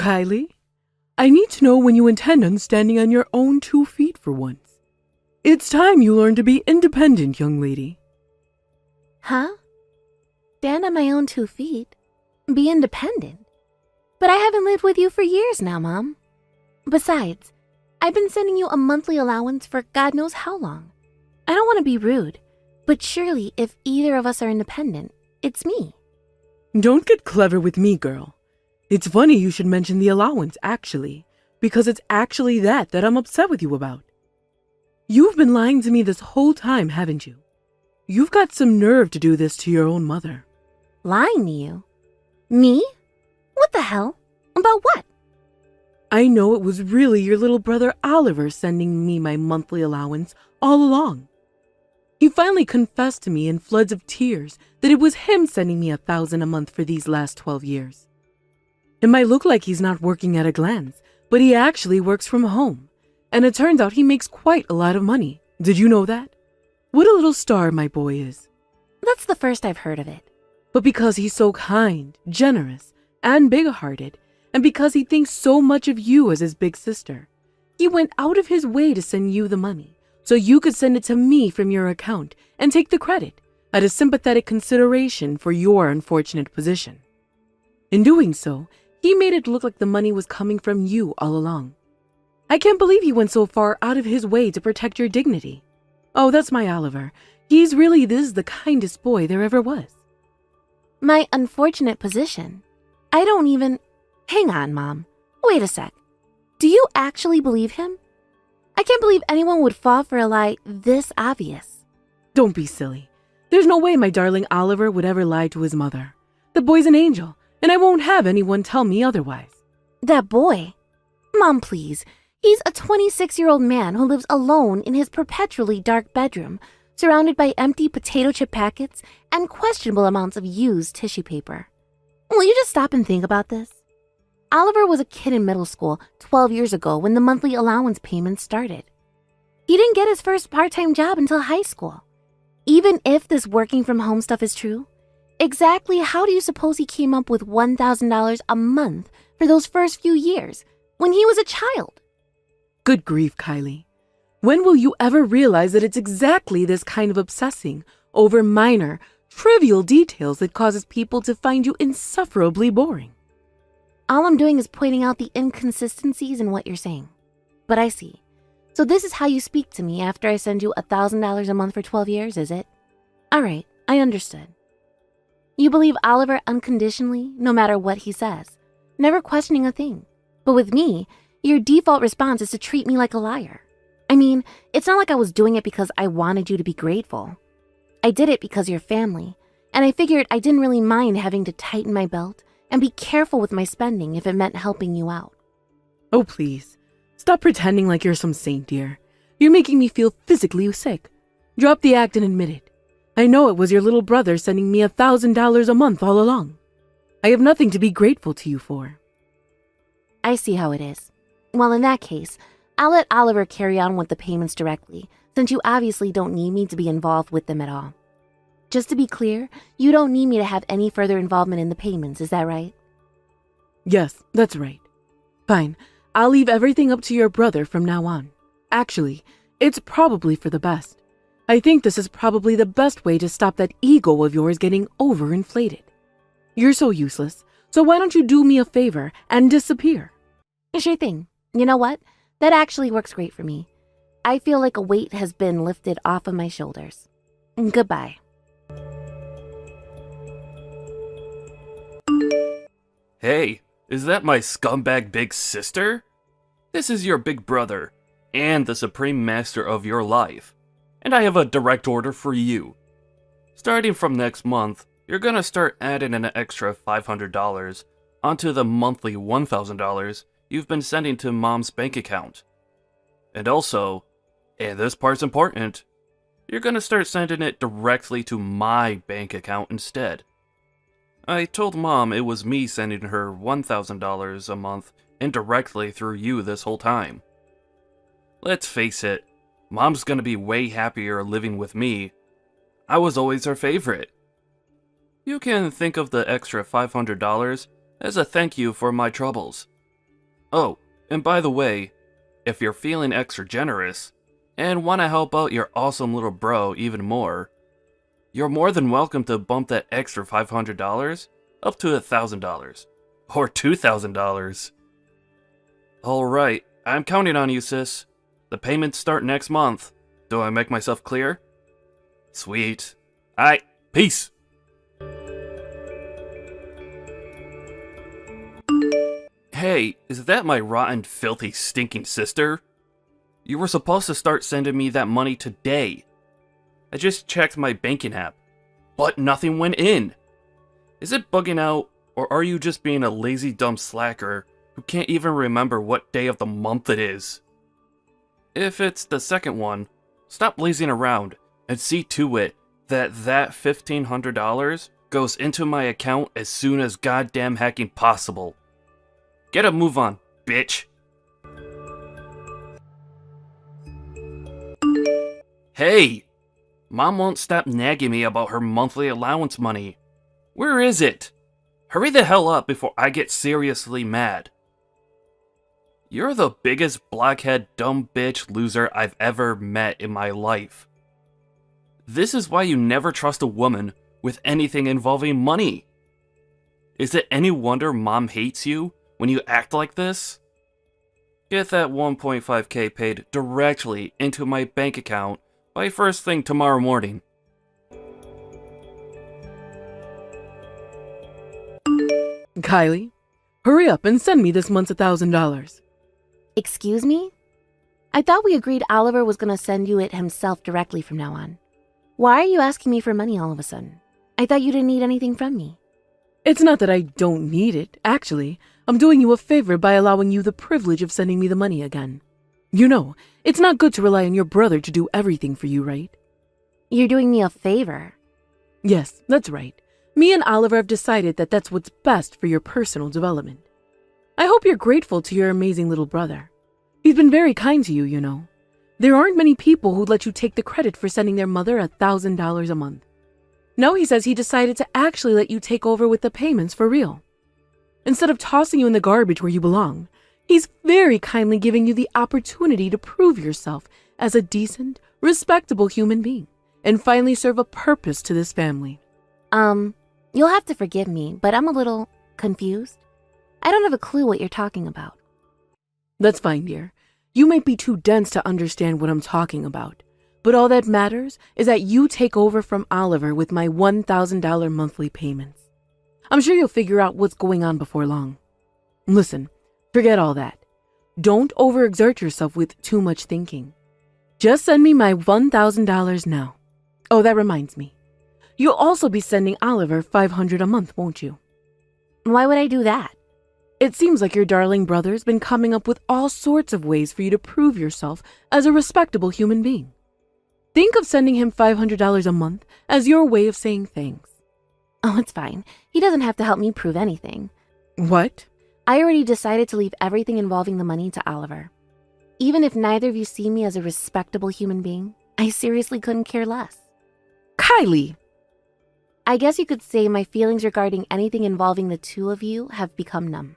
Kylie, I need to know when you intend on standing on your own 2 feet for once. It's time you learn to be independent, young lady. Huh? Stand on my own 2 feet? Be independent? But I haven't lived with you for years now, Mom. Besides, I've been sending you a monthly allowance for God knows how long. I don't want to be rude, but surely if either of us are independent, it's me. Don't get clever with me, girl. It's funny you should mention the allowance, actually, because it's actually that I'm upset with you about. You've been lying to me this whole time, haven't you? You've got some nerve to do this to your own mother. Lying to you? Me? What the hell? About what? I know it was really your little brother Oliver sending me my monthly allowance all along. He finally confessed to me in floods of tears that it was him sending me $1,000 a month for these last 12 years. It might look like he's not working at a glance, but he actually works from home. And it turns out he makes quite a lot of money. Did you know that? What a little star my boy is. That's the first I've heard of it. But because he's so kind, generous, and big-hearted, and because he thinks so much of you as his big sister, he went out of his way to send you the money, so you could send it to me from your account and take the credit at a sympathetic consideration for your unfortunate position. In doing so, he made it look like the money was coming from you all along. I can't believe he went so far out of his way to protect your dignity. Oh, that's my Oliver. He's really the kindest boy there ever was. My unfortunate position? I don't even... Hang on, Mom. Wait a sec. Do you actually believe him? I can't believe anyone would fall for a lie this obvious. Don't be silly. There's no way my darling Oliver would ever lie to his mother. The boy's an angel, and I won't have anyone tell me otherwise. That boy? Mom, please. He's a 26-year-old man who lives alone in his perpetually dark bedroom, surrounded by empty potato chip packets and questionable amounts of used tissue paper. Will you just stop and think about this? Oliver was a kid in middle school 12 years ago when the monthly allowance payments started. He didn't get his first part-time job until high school. Even if this working from home stuff is true, exactly how do you suppose he came up with $1,000 a month for those first few years when he was a child? Good grief, Kylie. When will you ever realize that it's exactly this kind of obsessing over minor, trivial details that causes people to find you insufferably boring? All I'm doing is pointing out the inconsistencies in what you're saying. But I see. So this is how you speak to me after I send you $1,000 a month for 12 years, is it? All right, I understood. You believe Oliver unconditionally, no matter what he says, never questioning a thing. But with me, your default response is to treat me like a liar. I mean, it's not like I was doing it because I wanted you to be grateful. I did it because you're family, and I figured I didn't really mind having to tighten my belt and be careful with my spending if it meant helping you out. Oh, please. Stop pretending like you're some saint, dear. You're making me feel physically sick. Drop the act and admit it. I know it was your little brother sending me $1,000 a month all along. I have nothing to be grateful to you for. I see how it is. Well, in that case, I'll let Oliver carry on with the payments directly, since you obviously don't need me to be involved with them at all. Just to be clear, you don't need me to have any further involvement in the payments, is that right? Yes, that's right. Fine, I'll leave everything up to your brother from now on. Actually, it's probably for the best. I think this is probably the best way to stop that ego of yours getting overinflated. You're so useless, so why don't you do me a favor and disappear? Sure thing. You know what? That actually works great for me. I feel like a weight has been lifted off of my shoulders. Goodbye. Hey, is that my scumbag big sister? This is your big brother, and the supreme master of your life. And I have a direct order for you. Starting from next month, you're gonna start adding an extra $500 onto the monthly $1,000 you've been sending to Mom's bank account. And also, and this part's important, you're gonna start sending it directly to my bank account instead. I told Mom it was me sending her $1,000 a month indirectly through you this whole time. Let's face it, Mom's gonna be way happier living with me. I was always her favorite. You can think of the extra $500 as a thank you for my troubles. Oh, and by the way, if you're feeling extra generous and want to help out your awesome little bro even more, you're more than welcome to bump that extra $500 up to $1,000 or $2,000. Alright, I'm counting on you, sis. The payments start next month. Do I make myself clear? Sweet. Alright, peace. Hey, is that my rotten, filthy, stinking sister? You were supposed to start sending me that money today. I just checked my banking app, but nothing went in. Is it bugging out, or are you just being a lazy dumb slacker who can't even remember what day of the month it is? If it's the second one, stop lazing around and see to it that $1,500 goes into my account as soon as goddamn hacking possible. Get a move on, bitch. Hey! Mom won't stop nagging me about her monthly allowance money. Where is it? Hurry the hell up before I get seriously mad. You're the biggest blockhead dumb bitch loser I've ever met in my life. This is why you never trust a woman with anything involving money. Is it any wonder Mom hates you when you act like this? Get that 1.5k paid directly into my bank account by first thing tomorrow morning. Kylie, hurry up and send me this month's $1,000. Excuse me? I thought we agreed Oliver was going to send you it himself directly from now on. Why are you asking me for money all of a sudden? I thought you didn't need anything from me. It's not that I don't need it, actually. I'm doing you a favor by allowing you the privilege of sending me the money again. You know, it's not good to rely on your brother to do everything for you, right? You're doing me a favor. Yes, that's right. Me and Oliver have decided that that's what's best for your personal development. I hope you're grateful to your amazing little brother. He's been very kind to you, you know. There aren't many people who'd let you take the credit for sending their mother $1,000 a month. Now he says he decided to actually let you take over with the payments for real. Instead of tossing you in the garbage where you belong, he's very kindly giving you the opportunity to prove yourself as a decent, respectable human being and finally serve a purpose to this family. You'll have to forgive me, but I'm a little confused. I don't have a clue what you're talking about. That's fine, dear. You might be too dense to understand what I'm talking about, but all that matters is that you take over from Oliver with my $1,000 monthly payments. I'm sure you'll figure out what's going on before long. Listen, forget all that. Don't overexert yourself with too much thinking. Just send me my $1,000 now. Oh, that reminds me. You'll also be sending Oliver $500 a month, won't you? Why would I do that? It seems like your darling brother's been coming up with all sorts of ways for you to prove yourself as a respectable human being. Think of sending him $500 a month as your way of saying thanks. Oh, it's fine. He doesn't have to help me prove anything. What? I already decided to leave everything involving the money to Oliver. Even if neither of you see me as a respectable human being, I seriously couldn't care less. Kylie! I guess you could say my feelings regarding anything involving the two of you have become numb.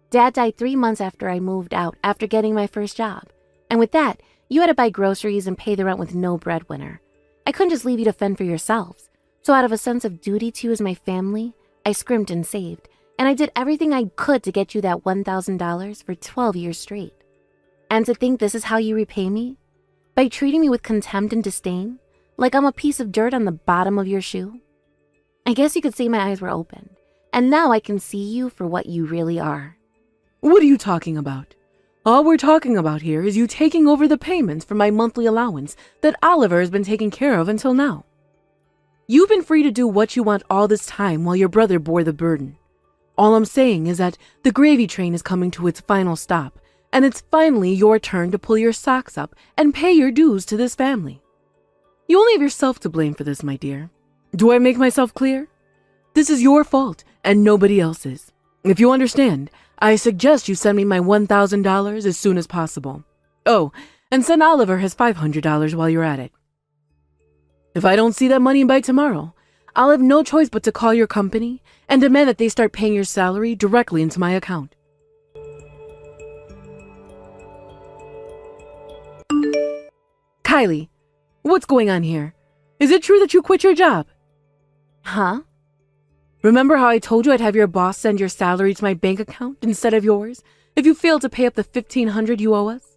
Dad died 3 months after I moved out after getting my first job. And with that, you had to buy groceries and pay the rent with no breadwinner. I couldn't just leave you to fend for yourselves. So out of a sense of duty to you as my family, I scrimped and saved. And I did everything I could to get you that $1,000 for 12 years straight. And to think this is how you repay me? By treating me with contempt and disdain? Like I'm a piece of dirt on the bottom of your shoe? I guess you could say my eyes were opened. And now I can see you for what you really are. What are you talking about? All we're talking about here is you taking over the payments for my monthly allowance that Oliver has been taking care of until now. You've been free to do what you want all this time while your brother bore the burden. All I'm saying is that the gravy train is coming to its final stop, and it's finally your turn to pull your socks up and pay your dues to this family. You only have yourself to blame for this, my dear. Do I make myself clear? This is your fault and nobody else's. If you understand, I suggest you send me my $1,000 as soon as possible. Oh, and send Oliver his $500 while you're at it. If I don't see that money by tomorrow, I'll have no choice but to call your company and demand that they start paying your salary directly into my account. Kylie, what's going on here? Is it true that you quit your job? Huh? Remember how I told you I'd have your boss send your salary to my bank account instead of yours if you failed to pay up the $1,500 you owe us?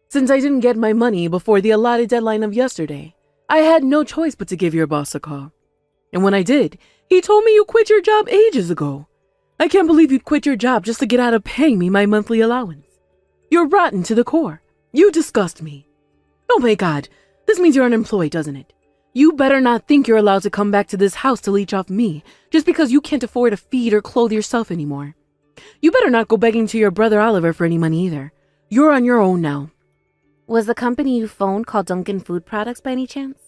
Since I didn't get my money before the allotted deadline of yesterday, I had no choice but to give your boss a call. And when I did, he told me you quit your job ages ago. I can't believe you'd quit your job just to get out of paying me my monthly allowance. You're rotten to the core. You disgust me. Oh my God, this means you're unemployed, doesn't it? You better not think you're allowed to come back to this house to leech off me just because you can't afford to feed or clothe yourself anymore. You better not go begging to your brother Oliver for any money either. You're on your own now. Was the company you phoned called Dunkin' Food Products by any chance?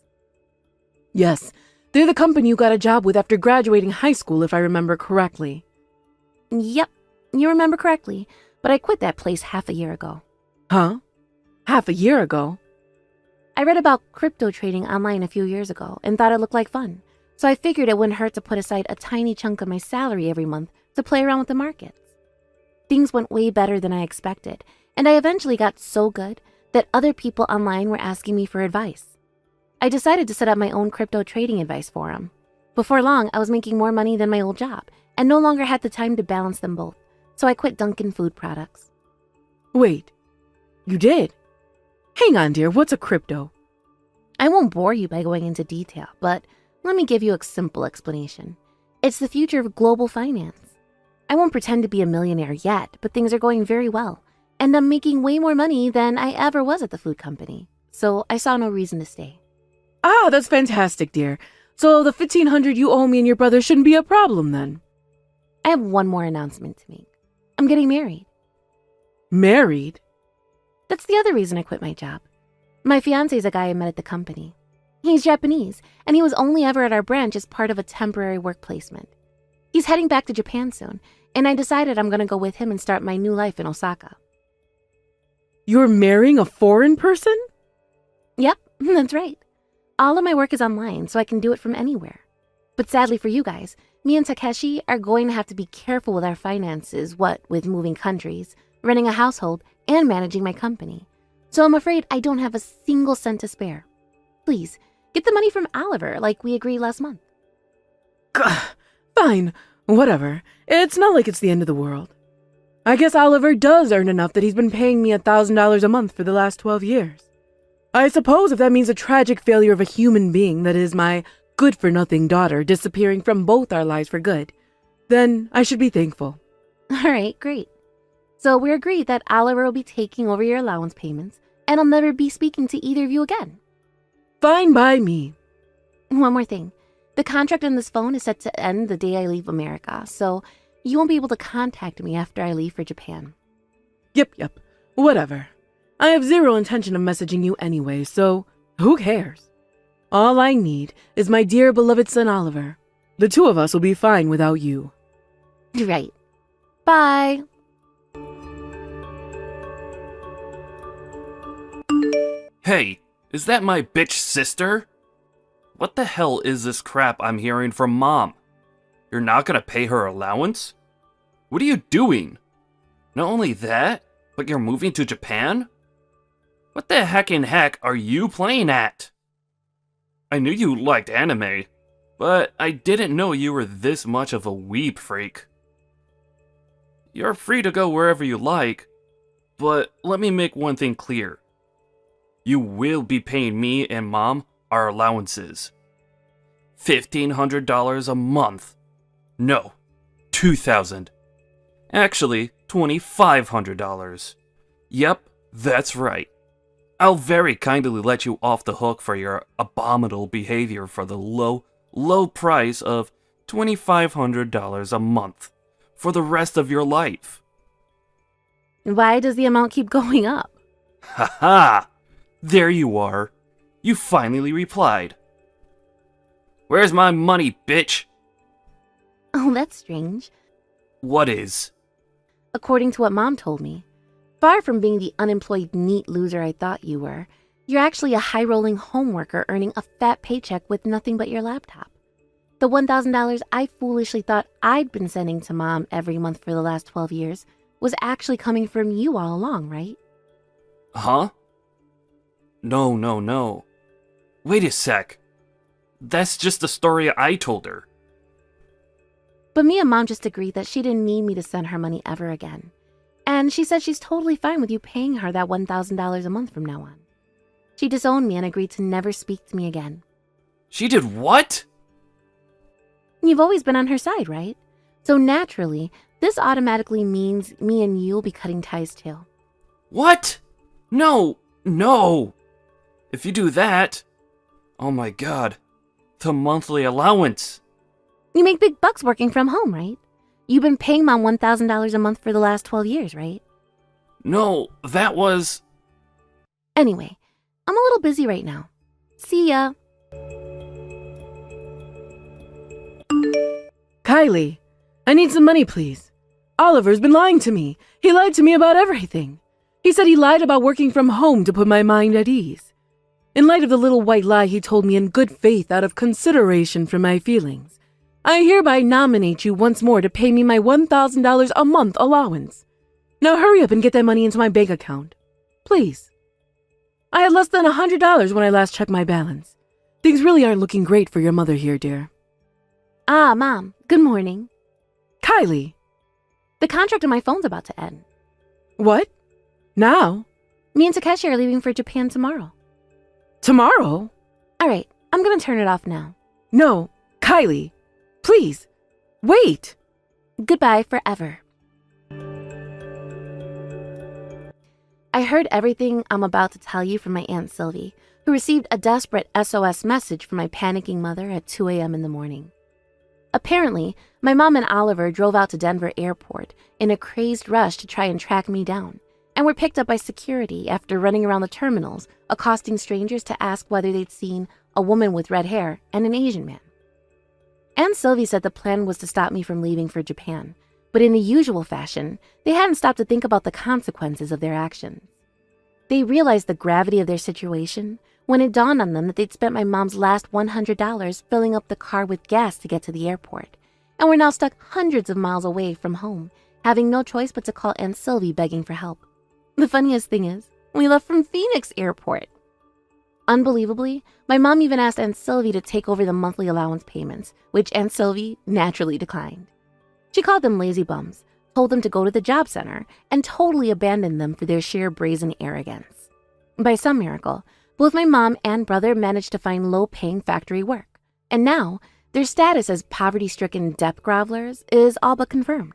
Yes, they're the company you got a job with after graduating high school, if I remember correctly. Yep, you remember correctly, but I quit that place half a year ago. Huh? Half a year ago? I read about crypto trading online a few years ago and thought it looked like fun, so I figured it wouldn't hurt to put aside a tiny chunk of my salary every month to play around with the markets. Things went way better than I expected, and I eventually got so good that other people online were asking me for advice. I decided to set up my own crypto trading advice forum. Before long, I was making more money than my old job and no longer had the time to balance them both, so I quit Dunkin' Food Products. Wait, you did? Hang on, dear, what's a crypto? I won't bore you by going into detail, but let me give you a simple explanation. It's the future of global finance. I won't pretend to be a millionaire yet, but things are going very well, and I'm making way more money than I ever was at the food company, so I saw no reason to stay. Ah, that's fantastic, dear. So the $1,500 you owe me and your brother shouldn't be a problem then. I have one more announcement to make. I'm getting married. Married? That's the other reason I quit my job. My fiancé's a guy I met at the company. He's Japanese, and he was only ever at our branch as part of a temporary work placement. He's heading back to Japan soon, and I decided I'm going to go with him and start my new life in Osaka. You're marrying a foreign person? Yep, that's right. All of my work is online, so I can do it from anywhere. But sadly for you guys, me and Takeshi are going to have to be careful with our finances, what with moving countries, running a household, and managing my company. So I'm afraid I don't have a single cent to spare. Please, get the money from Oliver like we agreed last month. Fine, whatever. It's not like it's the end of the world. I guess Oliver does earn enough that he's been paying me $1,000 a month for the last 12 years. I suppose if that means a tragic failure of a human being that is my good-for-nothing daughter disappearing from both our lives for good, then I should be thankful. All right, great. So we agreed that Oliver will be taking over your allowance payments, and I'll never be speaking to either of you again. Fine by me. One more thing. The contract on this phone is set to end the day I leave America, so you won't be able to contact me after I leave for Japan. Yep, whatever. I have zero intention of messaging you anyway, so who cares? All I need is my dear beloved son Oliver. The two of us will be fine without you. Right. Bye. Hey, is that my bitch sister? What the hell is this crap I'm hearing from Mom? You're not gonna pay her allowance? What are you doing? Not only that, but you're moving to Japan? What the heck are you playing at? I knew you liked anime, but I didn't know you were this much of a weeb freak. You're free to go wherever you like, but let me make one thing clear. You will be paying me and Mom our allowances. $1,500 a month. No, $2,000. Actually, $2,500. Yep, that's right. I'll very kindly let you off the hook for your abominable behavior for the low price of $2,500 a month for the rest of your life. Why does the amount keep going up? Haha! There you are. You finally replied. Where's my money, bitch? Oh, that's strange. What is? According to what Mom told me, far from being the unemployed neat loser I thought you were, you're actually a high-rolling home worker earning a fat paycheck with nothing but your laptop. The $1,000 I foolishly thought I'd been sending to Mom every month for the last 12 years was actually coming from you all along, right? Huh? No, no, no. Wait a sec. That's just the story I told her. But me and Mom just agreed that she didn't need me to send her money ever again. And she said she's totally fine with you paying her that $1,000 a month from now on. She disowned me and agreed to never speak to me again. She did what? You've always been on her side, right? So naturally, this automatically means me and you will be cutting ties too. What? No, no. If you do that, oh my god, the monthly allowance. You make big bucks working from home, right? You've been paying Mom $1,000 a month for the last 12 years, right? No, that was... Anyway, I'm a little busy right now. See ya. Kylie, I need some money, please. Oliver's been lying to me. He lied to me about everything. He said he lied about working from home to put my mind at ease. In light of the little white lie he told me in good faith out of consideration for my feelings, I hereby nominate you once more to pay me my $1,000 a month allowance. Now hurry up and get that money into my bank account. Please. I had less than $100 when I last checked my balance. Things really aren't looking great for your mother here, dear. Ah, Mom, good morning. Kylie. The contract on my phone's about to end. What? Now? Me and Takeshi are leaving for Japan tomorrow. Tomorrow? All right, I'm gonna turn it off now. No, Kylie. Please, wait. Goodbye forever. I heard everything I'm about to tell you from my Aunt Sylvie, who received a desperate SOS message from my panicking mother at 2 a.m. in the morning. Apparently, my mom and Oliver drove out to Denver Airport in a crazed rush to try and track me down, and were picked up by security after running around the terminals, accosting strangers to ask whether they'd seen a woman with red hair and an Asian man. Aunt Sylvie said the plan was to stop me from leaving for Japan, but in the usual fashion, they hadn't stopped to think about the consequences of their actions. They realized the gravity of their situation when it dawned on them that they'd spent my mom's last $100 filling up the car with gas to get to the airport, and were now stuck hundreds of miles away from home, having no choice but to call Aunt Sylvie begging for help. The funniest thing is, we left from Phoenix Airport. Unbelievably, my mom even asked Aunt Sylvie to take over the monthly allowance payments, which Aunt Sylvie naturally declined. She called them lazy bums, told them to go to the job center, and totally abandoned them for their sheer brazen arrogance. By some miracle, both my mom and brother managed to find low-paying factory work, and now their status as poverty-stricken debt grovelers is all but confirmed.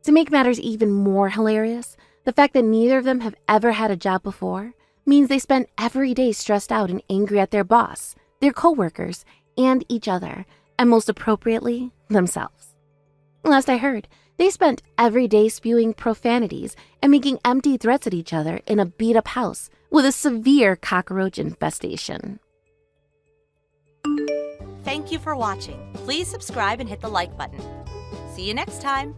To make matters even more hilarious, the fact that neither of them have ever had a job before means they spent every day stressed out and angry at their boss, their coworkers, and each other, and most appropriately, themselves. Last I heard, they spent every day spewing profanities and making empty threats at each other in a beat-up house with a severe cockroach infestation. Thank you for watching. Please subscribe and hit the like button. See you next time.